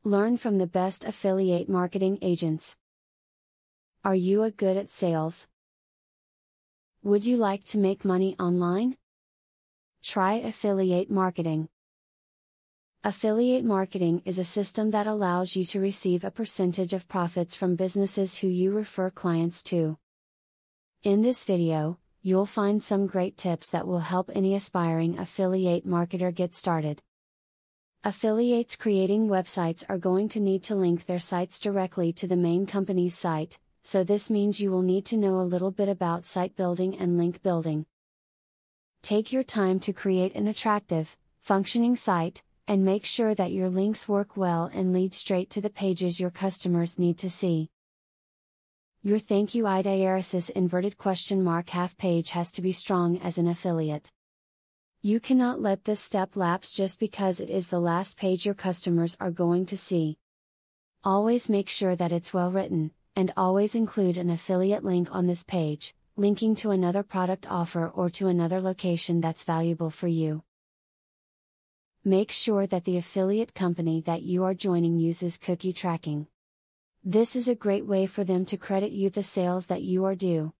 Learn from the best affiliate marketing agents. Are you good at sales? Would you like to make money online? Try affiliate marketing. Affiliate marketing is a system that allows you to receive a percentage of profits from businesses who you refer clients to. In this video, you'll find some great tips that will help any aspiring affiliate marketer get started. Affiliates creating websites are going to need to link their sites directly to the main company's site, so this means you will need to know a little bit about site building and link building. Take your time to create an attractive, functioning site, and make sure that your links work well and lead straight to the pages your customers need to see. Your thank you _ half page has to be strong as an affiliate. You cannot let this step lapse just because it is the last page your customers are going to see. Always make sure that it's well written, and always include an affiliate link on this page, linking to another product offer or to another location that's valuable for you. Make sure that the affiliate company that you are joining uses cookie tracking. This is a great way for them to credit you the sales that you are due.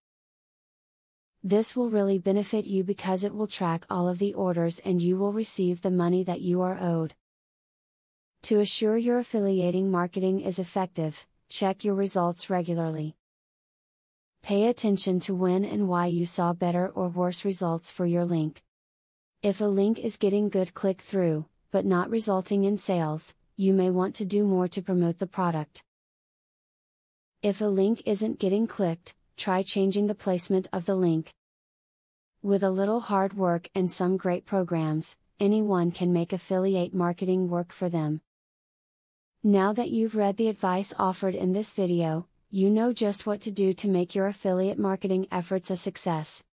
This will really benefit you because it will track all of the orders and you will receive the money that you are owed. To assure your affiliating marketing is effective, check your results regularly. Pay attention to when and why you saw better or worse results for your link. If a link is getting good click-through, but not resulting in sales, you may want to do more to promote the product. If a link isn't getting clicked, try changing the placement of the link. With a little hard work and some great programs, anyone can make affiliate marketing work for them. Now that you've read the advice offered in this video, you know just what to do to make your affiliate marketing efforts a success.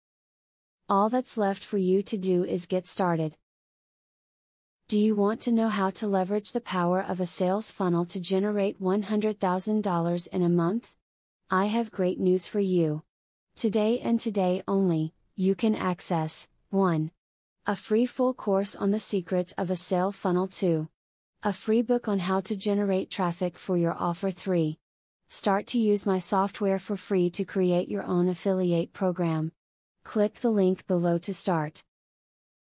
All that's left for you to do is get started. Do you want to know how to leverage the power of a sales funnel to generate $100,000 in a month? I have great news for you. Today and today only, you can access 1. A free full course on the secrets of a sale funnel. 2. A free book on how to generate traffic for your offer. 3. Start to use my software for free to create your own affiliate program. Click the link below to start.